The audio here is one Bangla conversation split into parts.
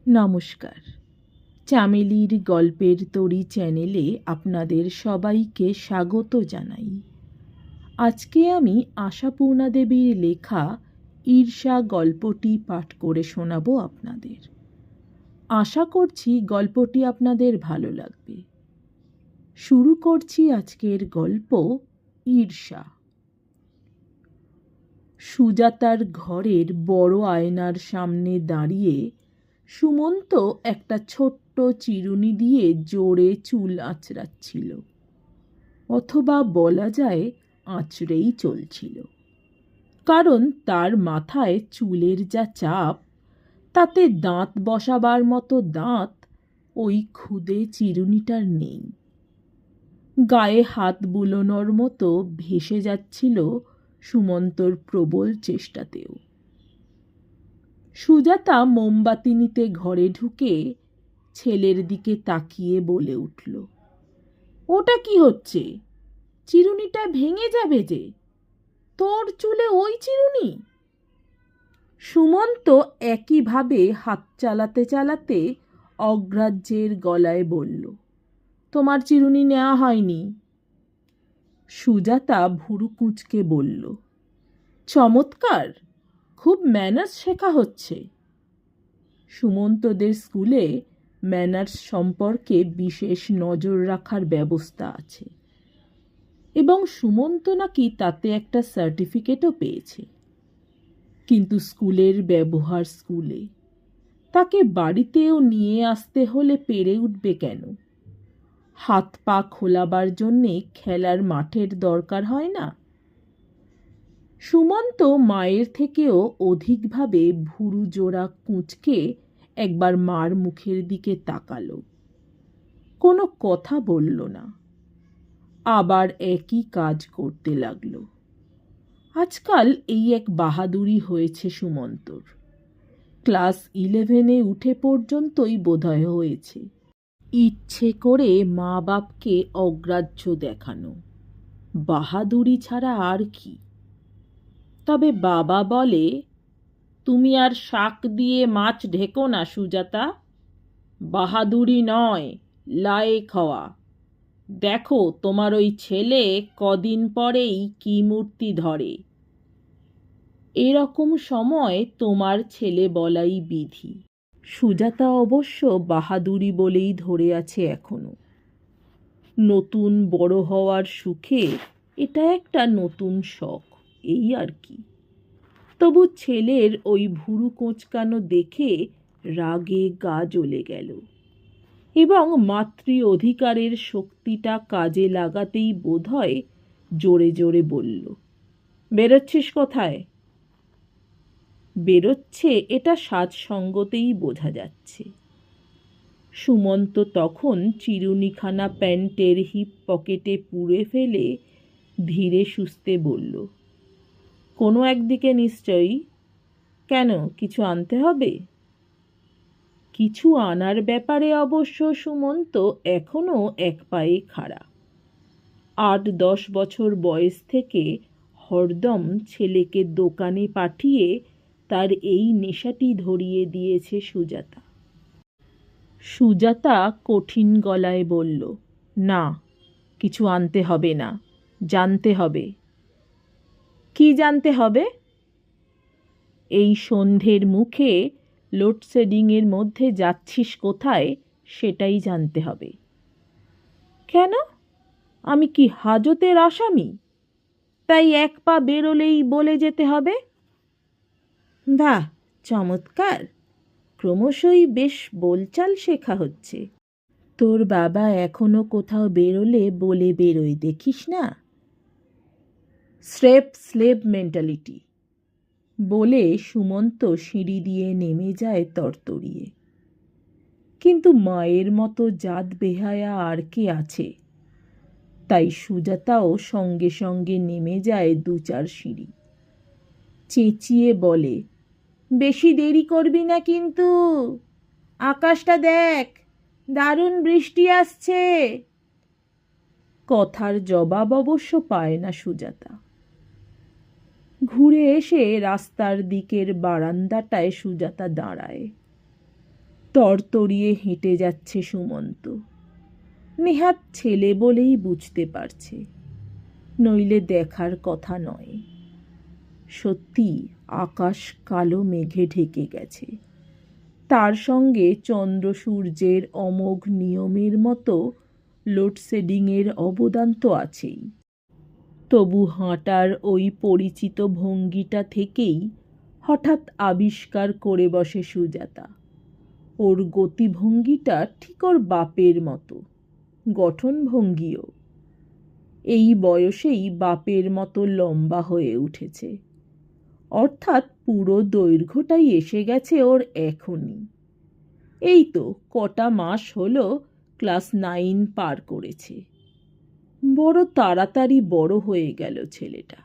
নমস্কার। চামেলির গল্পের তরী চ্যানেলে আপনাদের সবাইকে স্বাগত জানাই। আজকে আমি আশাপূর্ণা দেবীর লেখা ঈর্ষা গল্পটি পাঠ করে শোনাবো আপনাদের। আশা করছি গল্পটি আপনাদের ভালো লাগবে। শুরু করছি আজকের গল্প ঈর্ষা। সুজাতার ঘরের বড় আয়নার সামনে দাঁড়িয়ে সুমন্ত একটা ছোট্ট চিরুনি দিয়ে জোরে চুল আঁচড়াচ্ছিল, অথবা বলা যায় আঁচড়েই চলছিল, কারণ তার মাথায় চুলের যা চাপ তাতে দাঁত বসাবার মতো দাঁত ওই ক্ষুদে চিরুনিটার নেই। গায়ে হাত বুলোনোর মতো ভেসে যাচ্ছিল সুমন্তর প্রবল চেষ্টাতেও। সুজাতা মোমবাতি নিতে ঘরে ঢুকে ছেলের দিকে তাকিয়ে বলে উঠল, ওটা কি হচ্ছে? চিরুনিটা ভেঙে যাবে যে। তোর চুলে ওই চিরুনি? সুমন্ত একইভাবে হাত চালাতে চালাতে অগ্রাহ্যের গলায় বলল, তোমার চিরুনি নেওয়া হয়নি। সুজাতা ভুরু কুঁচকে বলল, চমৎকার, খুব ম্যানার্স শেখা হচ্ছে। সুমন্তদের স্কুলে ম্যানার্স সম্পর্কে বিশেষ নজর রাখার ব্যবস্থা আছে, এবং সুমন্ত নাকি তাতে একটা সার্টিফিকেটও পেয়েছে। কিন্তু স্কুলের ব্যবহার স্কুলে, তাকে বাড়িতেও নিয়ে আসতে হলে পেরে উঠবে কেন? হাত পা খোলাবার জন্যে খেলার মাঠের দরকার হয় না? সুমন্ত মায়ের থেকেও অধিকভাবে ভুরু জোড়া কুঁচকে একবার মার মুখের দিকে তাকালো, কোনো কথা বলল না। আবার একই কাজ করতে লাগলো। আজকাল এই এক বাহাদুরি হয়েছে সুমন্তর। ক্লাস 11-এ উঠে পর্যন্তই বোধহয় হয়েছে ইচ্ছে করে মা বাপকে অগ্রাহ্য দেখানো। বাহাদুরি ছাড়া আর কি? তবে বাবা বলে, তুমি আর শাক দিয়ে মাছ ঢেকো না সুজাতা, বাহাদুরি নয়, লায়েক হওয়া। দেখো তোমার ওই ছেলে কদিন পরেই কি মূর্তি ধরে। এরকম সময় তোমার ছেলে বলাই বিধি। সুজাতা অবশ্য বাহাদুরি বলেই ধরে আছে এখনো। নতুন বড় হওয়ার সুখে এটা একটা নতুন শখ, এই আর কি। তবু ছেলের ওই ভুরু কোঁচকানো দেখে রাগে গা জ্বলে গেল, এবং মাতৃ অধিকারের শক্তিটা কাজে লাগাতেই বোধহয় জোরে জোরে বলল, বেরোচ্ছিস কোথায়? বেরোচ্ছে এটা সাজসঙ্গতেই বোঝা যাচ্ছে। সুমন্ত তখন চিরুনিখানা প্যান্টের হিপ পকেটে পুরে ফেলে ধীরে সুস্থে বলল, কোনো একদিকে নিশ্চয়ই। কেন, কিছু আনতে হবে? কিছু আনার ব্যাপারে অবশ্য সুমন্ত এখনও এক পায়ে খাড়া। 8-10 বছর বয়স থেকে হরদম ছেলেকে দোকানে পাঠিয়ে তার এই নেশাটি ধরিয়ে দিয়েছে সুজাতা। সুজাতা কঠিন গলায় বলল, না, কিছু আনতে হবে না, জানতে হবে। কি জানতে হবে? এই সন্ধ্যের মুখে লোডশেডিংয়ের মধ্যে যাচ্ছিস কোথায় সেটাই জানতে হবে। কেন, আমি কি হাজতের আসামি? তাই এক পা বেরোলেই বলে যেতে হবে? বাহ, চমৎকার, ক্রমশই বেশ বোলচাল শেখা হচ্ছে। তোর বাবা এখনো কোথাও বেরোলে বলে বেরোয়, দেখিস না? স্রেফ স্লেভ মেন্টালিটি, বলে সুমন্ত সিঁড়ি দিয়ে নেমে যায় তরতরিয়ে। কিন্তু মায়ের মতো জাত বেহায়া আর কে আছে? তাই সুজাতাও সঙ্গে সঙ্গে নেমে যায় 2-4 সিঁড়ি। চেঁচিয়ে বলে, বেশি দেরি করবি না কিন্তু, আকাশটা দেখ, দারুণ বৃষ্টি আসছে। কথার জবাব অবশ্য পায় না সুজাতা। ঘুরে এসে রাস্তার দিকের বারান্দাটায় সুজাতা দাঁড়ায়। তরতরিয়ে হেঁটে যাচ্ছে সুমন্ত। নেহাত ছেলে বলেই বুঝতে পারছে, নইলে দেখার কথা নয়। সত্যি আকাশ কালো মেঘে ঢেকে গেছে। তার সঙ্গে চন্দ্র সূর্যের অমোঘ নিয়মের মতো লোডশেডিংয়ের অবদান তো আছেই। তবু হাঁটার ওই পরিচিত ভঙ্গিটা থেকেই হঠাৎ আবিষ্কার করে বসে সুজাতা। ওর গতিভঙ্গিটা ঠিক ওর বাপের মতো, গঠনভঙ্গিও। এই বয়সেই বাপের মতো লম্বা হয়ে উঠেছে, অর্থাৎ পুরো দৈর্ঘ্যটাই এসে গেছে ওর এখনই। এই তো কটা মাস হলো ক্লাস 9 পার করেছে। বড় তাড়াতাড়ি বড় হয়ে গেল ছেলেটা।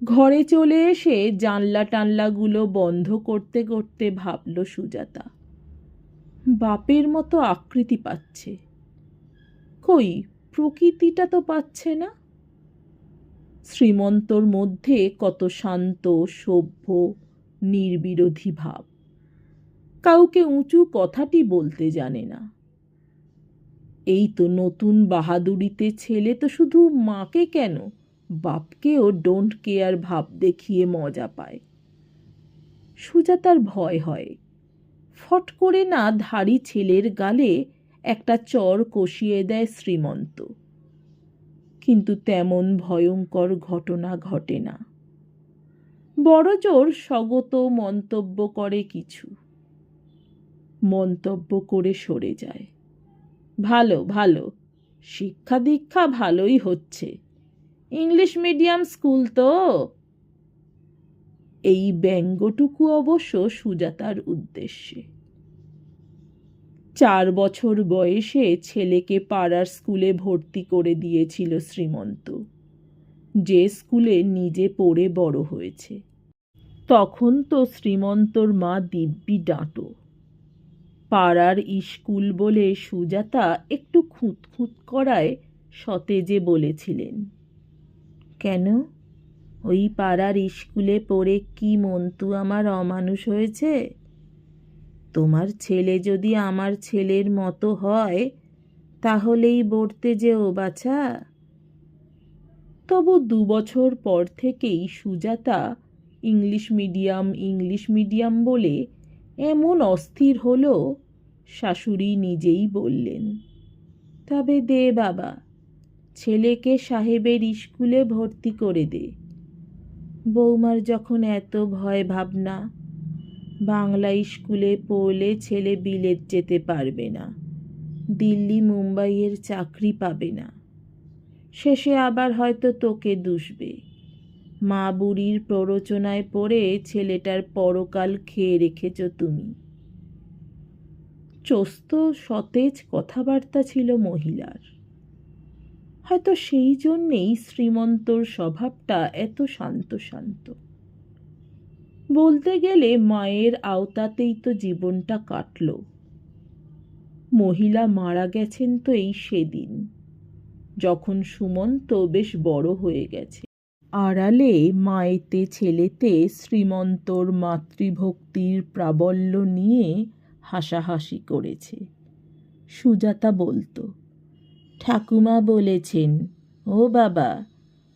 ঘরে চলে এসে জানলা টানলাগুলো বন্ধ করতে করতে ভাবল সুজাতা, বাপের মতো আকৃতি পাচ্ছে, কই প্রকৃতিটা তো পাচ্ছে না। শ্রীমন্তর মধ্যে কত শান্ত, সভ্য, নির্বিরোধী ভাব। কাউকে উঁচু কথাটি বলতে জানে না। এই তো নতুন বাহাদুরিতে ছেলে তো শুধু মাকে কেন, বাপকেও ডোন্ট কেয়ার ভাব দেখিয়ে মজা পায়। সুজাতার ভয় হয়, ফট করে না ধাড়ি ছেলের গালে একটা চর কষিয়ে দেয় শ্রীমন্ত। কিন্তু তেমন ভয়ঙ্কর ঘটনা ঘটে না। বড় জোর স্বগত মন্তব্য করে কিছু, মন্তব্য করে সরে যায়। ভালো ভালো, শিক্ষা দীক্ষা ভালোই হচ্ছে, ইংলিশ মিডিয়াম স্কুল তো। এই ব্যঙ্গটুকু অবশ্য সুজাতার উদ্দেশ্যে। 4 বছর বয়সে ছেলেকে পাড়ার স্কুলে ভর্তি করে দিয়েছিল শ্রীমন্ত, যে স্কুলে নিজে পড়ে বড় হয়েছে। তখন তো শ্রীমন্তর মা দিব্যি ডাঁটো। পাড়ার স্কুল বলে সুজাতা একটু খুঁতখুঁত করায় সতেজে বলেছিলেন, কেন, ওই পাড়ার স্কুলে পড়ে কি মন্তু আমার অমানুষ হয়েছে? তোমার ছেলে যদি আমার ছেলের মতো হয় তাহলেই বলতে যেও বাছা। তবু 2 বছর পর থেকেই সুজাতা ইংলিশ মিডিয়াম বলে এমন অস্থির হলো, শাশুড়ি নিজেই বললেন, তবে দে বাবা, ছেলেকে সাহেবের স্কুলে ভর্তি করে দে। বৌমার যখন এত ভয় ভাবনা, বাংলা স্কুলে পড়লে ছেলে বিলেত যেতে পারবে না, দিল্লি মুম্বাইয়ের চাকরি পাবে না, শেষে আবার হয়তো তোকে দুষবে। মা বুড়ির প্ররোচনায় পড়ে ছেলেটার পরকাল খেয়ে রেখেছ তুমি। চোস্ত সতেজ কথাবার্তা ছিল মহিলার। হয়তো সেই জন্যেই শ্রীমন্তর স্বভাবটা এত শান্ত শান্ত। বলতে গেলে মায়ের আওতাতেই তো জীবনটা কাটল। মহিলা মারা গেছেন তো এই সেদিন, যখন সুমন্ত বেশ বড় হয়ে গেছে। আড়ালে মায়েতে ছেলেতে শ্রীমন্তর মাতৃভক্তির প্রাবল্য নিয়ে হাসাহাসি করেছে। সুজাতা বলতো, ঠাকুমা বলেছেন, ও বাবা,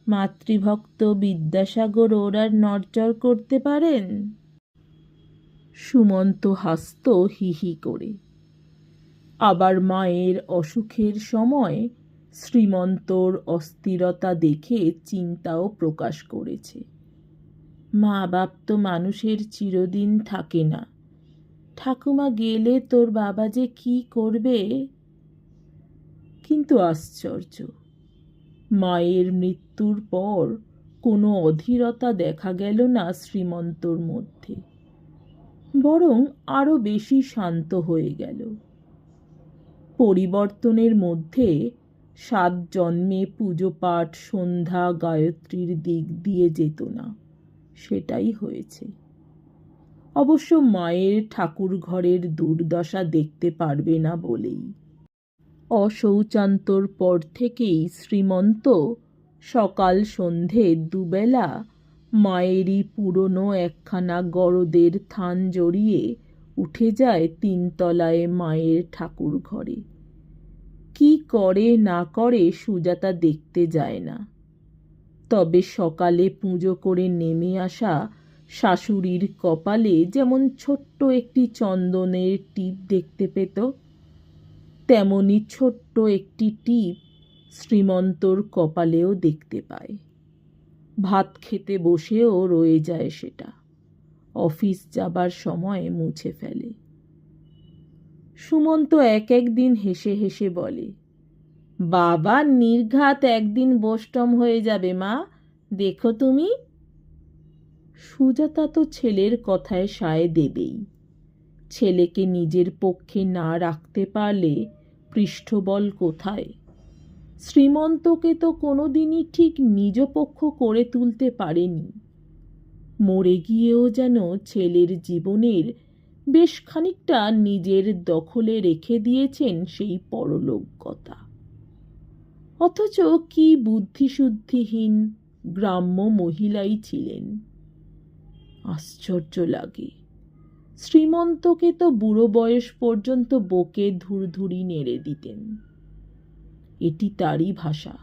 মাতৃভক্ত বিদ্যাসাগর ওর আর নড়চড় করতে পারেন? সুমন্ত হাসত হি হি করে। আবার মায়ের অসুখের সময় শ্রীমন্তর অস্থিরতা দেখে চিন্তাও প্রকাশ করেছে। মা বাপ তো মানুষের চিরদিন থাকে না, ঠাকুমা গেলে তোর বাবা যে কি করবে। কিন্তু আশ্চর্য, মায়ের মৃত্যুর পর কোনো অধীরতা দেখা গেল না শ্রীমন্তর মধ্যে, বরং আরো বেশি শান্ত হয়ে গেল। পরিবর্তনের মধ্যে 7 জন্মে পুজো পাঠ সন্ধ্যা গায়ত্রীর দিক দিয়ে যেত না, সেটাই হয়েছে। অবশ্য মায়ের ঠাকুর ঘরের দুর্দশা দেখতে পারবে না বলেই। অশৌচান্তর পর থেকেই শ্রীমন্ত সকাল সন্ধে দুবেলা মায়েরই পুরনো একখানা গরদের থান জড়িয়ে উঠে যায় 3 তলায় মায়ের ঠাকুর ঘরে। কি করে না করে সুজাতা দেখতে যায় না, তবে সকালে পুজো করে নেমে আসা শাশুড়ির কপালে যেমন ছোট্ট একটি চন্দনের টিপ দেখতে পেত, তেমনি ছোট্ট একটি টিপ শ্রীমন্তর কপালেও দেখতে পায়। ভাত খেতে বসেও রয়ে যায় সেটা, অফিস যাবার সময় মুছে ফেলে। সুমন্ত এক দিন হেসে হেসে বলে, বাবা নির্ঘাত একদিন বোস্টম হয়ে যাবে মা, দেখো তুমি। সুজাতা তো ছেলের কথায় সায় দেবেই। ছেলেকে নিজের পক্ষে না রাখতে পারলে পৃষ্ঠবল কোথায়? শ্রীমন্তকে তো কোনোদিনই ঠিক নিজ পক্ষ করে তুলতে পারেনি। মরে গিয়েও যেন ছেলের জীবনের বেশ খানিকটা নিজের দখলে রেখে দিয়েছেন সেই পরলোকগতা। অথচ কি বুদ্ধিশুদ্ধিহীন গ্রাম্য মহিলাই ছিলেন। আশ্চর্য লাগে, শ্রীমন্তকে তো বুড়ো বয়স পর্যন্ত বকে ধুরধুরি নেড়ে দিতেন। এটি তারই ভাষা।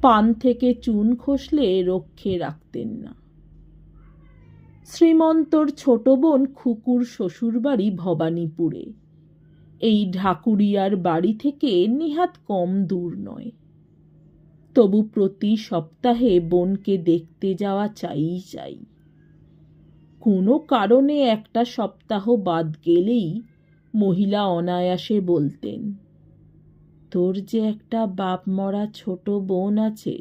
পান থেকে চুন খসলে রক্ষে রাখতেন না। শ্রীমন্তর ছোট বোন খুকুর শ্বশুরবাড়ি ভবানীপুরে। এই ঢাকুরিয়ার বাড়ি থেকে নেহাত কম দূর নয়। তবু প্রতি সপ্তাহে বোনকে দেখতে যাওয়া চাই। কোনো কারণে একটা সপ্তাহ বাদ গেলেই মহিলা অনায়াসে বলতেন, তোর যে একটা বাপ মরা ছোট বোন আছে,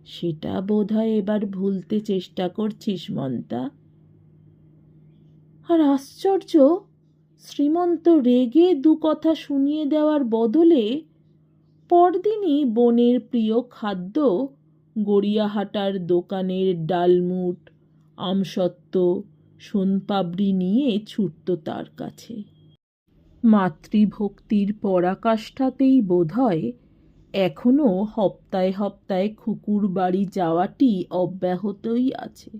সেটা বোধহয় এবার ভুলতে চেষ্টা করছিস মন্তা। আর আশ্চর্য, শ্রীমন্ত রেগে দু কথা শুনিয়ে দেওয়ার বদলে পরদিনই বোনের প্রিয় খাদ্য গড়িয়াহাটার দোকানের ডালমুট, আমসত্ত্ব, সোনপাপড়ি নিয়ে ছুটত তার কাছে। মাতৃভক্তির পরাকাষ্ঠাতেই বোধহয় এখনো হপ্তায় হপ্তায় খুকুর বাড়ি যাওয়াটি অব্যাহতই আছে।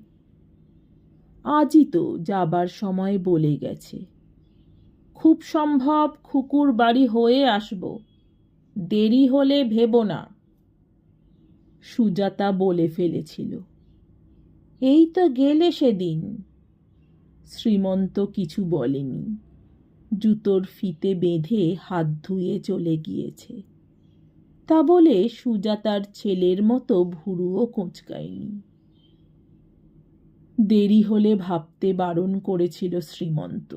আজই তো যাবার সময় বলে গেছে, খুব সম্ভব খুকুর বাড়ি হয়ে আসব, দেরি হলে ভেবো না। সুজাতা বলে ফেলেছিল, এই তো গেলে সেদিন। শ্রীমন্ত কিছু বলেনি, জুতোর ফিতে বেঁধে হাত ধুয়ে চলে গিয়েছে। তা বলে সুজাতার ছেলের মতো ভুরুও কোঁচকায়নি। দেরি হলে ভাবতে বারণ করেছিল শ্রীমন্ত,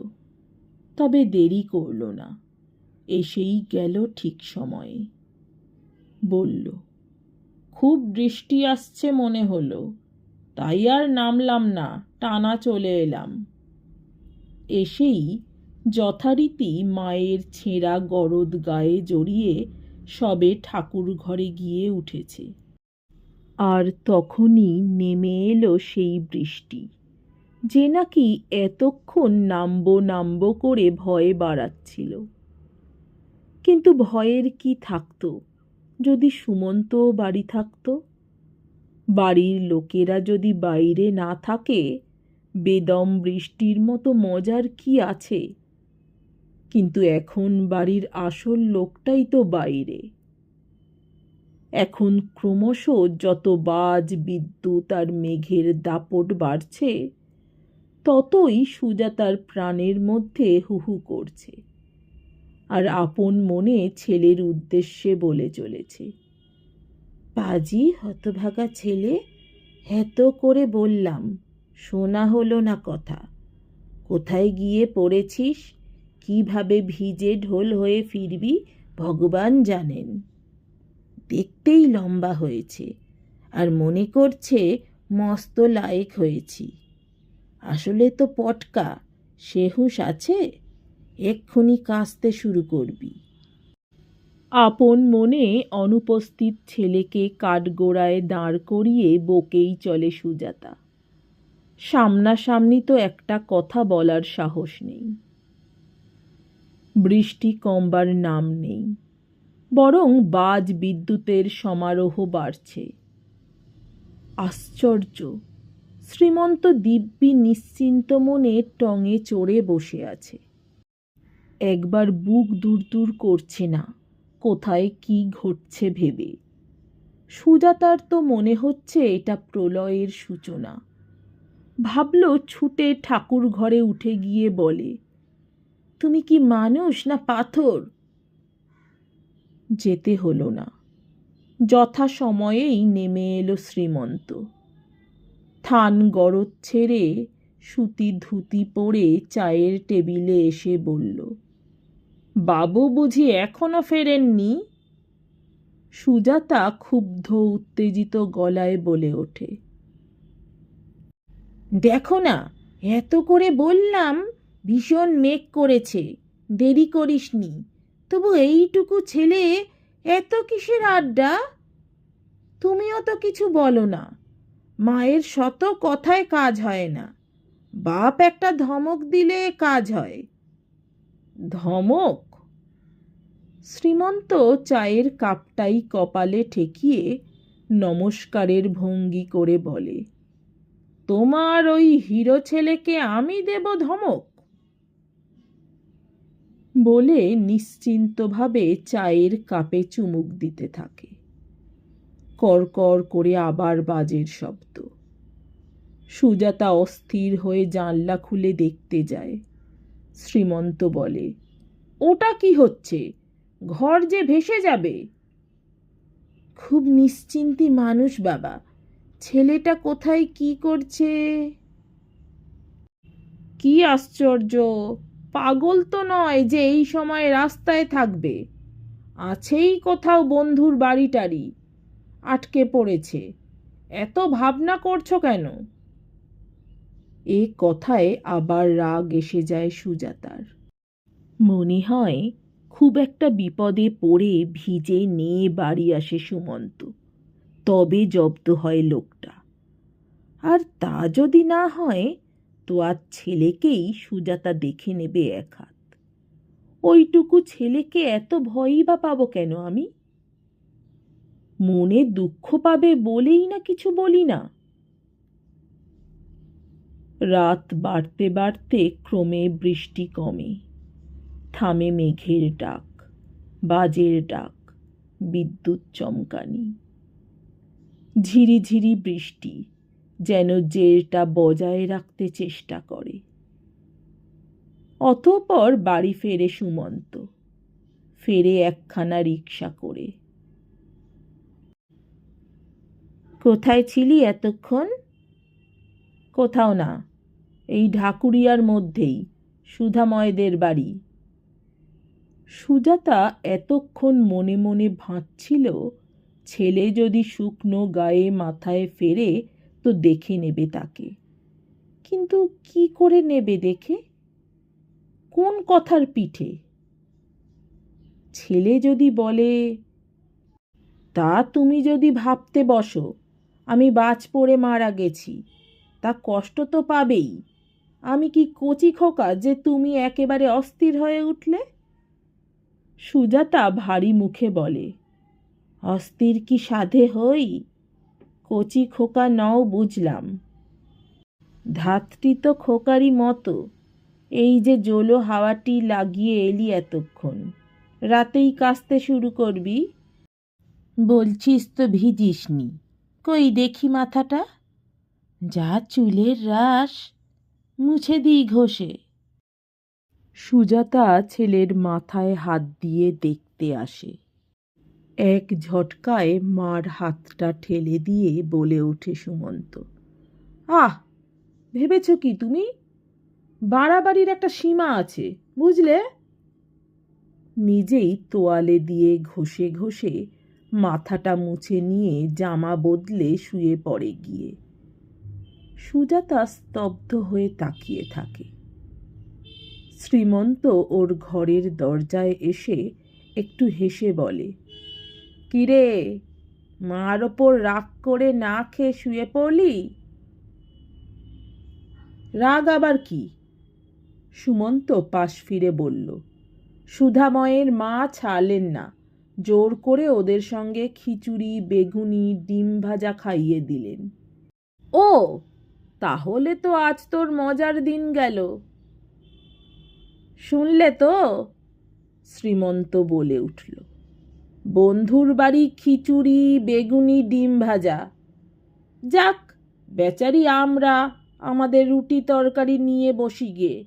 তবে দেরি করল না, এসেই গেল ঠিক সময়ে। বলল, খুব বৃষ্টি আসছে মনে হলো, তাই আর নামলাম না, টানা চলে এলাম। এসেই যথারীতি মায়ের ছেঁড়া গরদ গায়ে জড়িয়ে সবে ঠাকুর ঘরে গিয়ে উঠেছে। আর তখনই নেমে এলো সেই বৃষ্টি, যে নাকি এতক্ষণ নামবো করে ভয়ে বাড়াচ্ছিল। কিন্তু ভয়ের কি থাকতো যদি সুমন্ত বাড়ি থাকতো? বাড়ির লোকেরা যদি বাইরে না থাকে, বেদম বৃষ্টির মতো মজার কি আছে? কিন্তু এখন বাড়ির আসল লোকটাই তো বাইরে। এখন ক্রমশ যত বাজ বিদ্যুৎ আর মেঘের দাপট বাড়ছে, ততই সুজাতার প্রাণের মধ্যে হুহু করছে, আর আপন মনে ছেলের উদ্দেশ্যে বলে চলেছে, পাজি হতভাগা ছেলে, হেত করে বললাম, শোনা হলো না কথা। কোথায় গিয়ে পড়েছিস, কিভাবে ভিজে ঢোল হয়ে ফিরবি ভগবান জানেন। দেখতেই লম্বা হয়েছে, আর মনে করছে মস্ত লায়েক হয়েছি। আসলে তো পটকা, সে হুঁশ আছে? এক্ষুনি কাঁচতে শুরু করবি। আপন মনে অনুপস্থিত ছেলেকে কাঠগোড়ায় দাঁড় করিয়ে বকেই চলে সুজাতা। সামনাসামনি তো একটা কথা বলার সাহস নেই। বৃষ্টি কমবার নাম নেই, বরং বাজ বিদ্যুতের সমারোহ বাড়ছে। আশ্চর্য, শ্রীমন্ত দিব্যি নিশ্চিন্ত মনে টঙে চড়ে বসে আছে। একবার বুক দুরদুর করছে না কোথায় কি ঘটছে ভেবে। সুজাতার তো মনে হচ্ছে এটা প্রলয়ের সূচনা। ভাবল ছুটে ঠাকুর ঘরে উঠে গিয়ে বলে, তুমি কি মানুষ না পাথর? যেতে হলো না। যথা সময়েই নেমে এলো শ্রীমন্ত। থান গরদ ছেড়ে সুতি ধুতি পরে চায়ের টেবিলে এসে বলল, বাবু বুঝি এখনো ফেরেননি? সুজাতা ক্ষুব্ধ উত্তেজিত গলায় বলে ওঠে, দেখো না, এত করে বললাম ভীষণ মেঘ করেছে, দেরি করিসনি, তবু এইটুকু ছেলে এত কিসের আড্ডা? তুমিও তো কিছু বলো না। মায়ের শত কথায় কাজ হয় না, বাপ একটা ধমক দিলে কাজ হয়। ধমক? শ্রীমন্ত চায়ের কাপটাই কপালে ঠেকিয়ে নমস্কারের ভঙ্গি করে বলে, তোমার ওই হিরো ছেলেকে আমি দেব ধমক? বলে নিশ্চিন্তভাবে চায়ের কাপে চুমুক দিতে থাকে। করকর করে আবার বাজের শব্দ। সুজাতা অস্থির হয়ে জানলা খুলে দেখতে যায়। শ্রীমন্ত বলে, ওটা কি হচ্ছে? ঘর যে ভেসে যাবে। খুব নিশ্চিন্তি মানুষ বাবা, ছেলেটা কোথায় কি করছে। কি আশ্চর্য, পাগল তো নয় যে এই সময় রাস্তায় থাকবে। আছেই কোথাও বন্ধুর বাড়ি টাড়ি, আটকে পড়েছে। এত ভাবনা করছো কেন? এ কথায় আবার রাগ এসে যায় সুজাতার। মনে হয় খুব একটা বিপদে পড়ে ভিজে নিয়ে বাড়ি আসে সুমন্ত, তবে জব্দ হয় লোকটা। আর তা যদি না হয় তো আজ ছেলেকেই সুজাতা দেখে নেবে এক হাত। ওইটুকু ছেলেকে এত ভয়ই বা পাবো কেন আমি? মনে দুঃখ পাবে বলেই না কিছু বলি না। রাত বাড়তে বাড়তে ক্রমে বৃষ্টি কমে। থামে মেঘের ডাক, বাজের ডাক, বিদ্যুৎ চমকানি। ঝিরিঝিরি বৃষ্টি যেন জেরটা বজায় রাখতে চেষ্টা করে। অতঃপর বাড়ি ফেরে সুমন্ত, ফেরে একখানা রিকশা করে। কোথায় ছিলি এতক্ষণ? কোথাও না, এই ঢাকুরিয়ার মধ্যেই, সুধাময়দের বাড়ি। সুজাতা এতক্ষণ মনে মনে ভাবছিল, ছেলে যদি শুকনো গায়ে মাথায় ফেরে তো দেখে নেবে তাকে। কিন্তু কি করে নেবে দেখে? কোন কথার পিঠে? ছেলে যদি বলে, তা তুমি যদি ভাবতে বসো আমি বাজ পড়ে মারা গেছি, তা কষ্ট তো পাবেই। আমি কি কচি খোকা যে তুমি একেবারে অস্থির হয়ে উঠলে? সুজাতা ভারী মুখে বলে, অস্থির কি সাধে হই? কচি খোকা নও বুঝলাম, ধাত্রী তো খোকারই মতো। এই যে জোলো হাওয়াটি লাগিয়ে এলি এতক্ষণ, রাতেই কাস্তে শুরু করবি? বলছিস তো ভিজিসনি, কই দেখি মাথাটা। যা চুলের রাশ, মুছে দিই ঘষে। সুজাতা ছেলের মাথায় হাত দিয়ে দেখতে আসে। এক ঝটকায় মার হাতটা ঠেলে দিয়ে বলে ওঠে সুমন্ত, আহ, ভেবেছ কি তুমি? বাড়াবাড়ির একটা সীমা আছে, বুঝলে? নিজেই তোয়ালে দিয়ে ঘষে ঘষে মাথাটা মুছে নিয়ে জামা বদলে শুয়ে পড়ে গিয়ে। সুজাতা স্তব্ধ হয়ে তাকিয়ে থাকে। শ্রীমন্ত ওর ঘরের দরজায় এসে একটু হেসে বলে, কিরে, মার ওপর রাগ করে না খেয়ে শুয়ে পড়লি? রাগ আবার কি? সুমন্ত পাশ ফিরে বলল, সুধাময়ের মা ছাড়লেন না, জোর করে ওদের সঙ্গে খিচুড়ি বেগুনি ডিম ভাজা খাইয়ে দিলেন। ও, তাহলে তো আজ তোর মজার দিন গেল। শুনলে তো, শ্রীমন্ত বলে উঠল, বন্ধুর বাড়ি খিচুড়ি, বেগুনি, ডিম ভাজা। যাক, বেচারি আমরা আমাদের রুটি তরকারি নিয়ে বসি গে,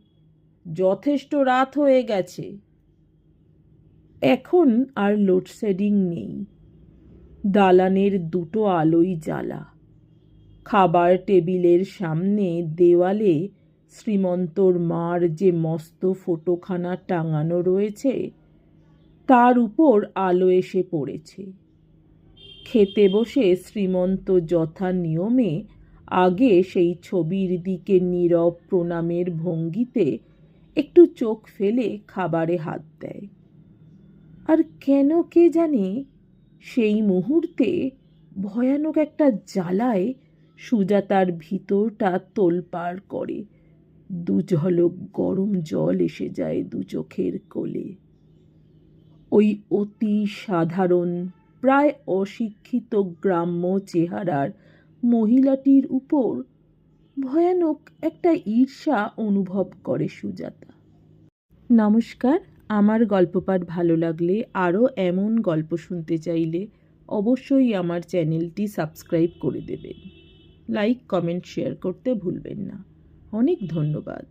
যথেষ্ট রাত হয়ে গেছে। এখন আর লোডশেডিং নেই। দালানের দুটো আলোই জ্বালা। খাবার টেবিলের সামনে দেওয়ালে শ্রীমন্তর মার যে মস্ত ফটোখানা টাঙানো রয়েছে তার উপর আলো এসে পড়েছে। খেতে বসে শ্রীমন্ত যথা নিয়মে আগে সেই ছবির দিকে নীরব প্রণামের ভঙ্গিতে একটু চোখ ফেলে খাবারে হাত দেয়। আর কেন কে জানে সেই মুহূর্তে ভয়ানক একটা জ্বালায় সুজাতার ভিতরটা তোলপাড় করে। দু ঝলক গরম জল এসে যায় দু চোখের কোলে। ওই অতি সাধারণ, প্রায় অশিক্ষিত গ্রাম্য চেহারার মহিলাটির উপর ভয়ানক একটা ঈর্ষা অনুভব করে সুজাতা। নমস্কার, আমার গল্পপাঠ ভালো লাগলে, আরও এমন গল্প শুনতে চাইলে অবশ্যই আমার চ্যানেলটি সাবস্ক্রাইব করে দেবেন। লাইক, কমেন্ট, শেয়ার করতে ভুলবেন না। অনেক ধন্যবাদ।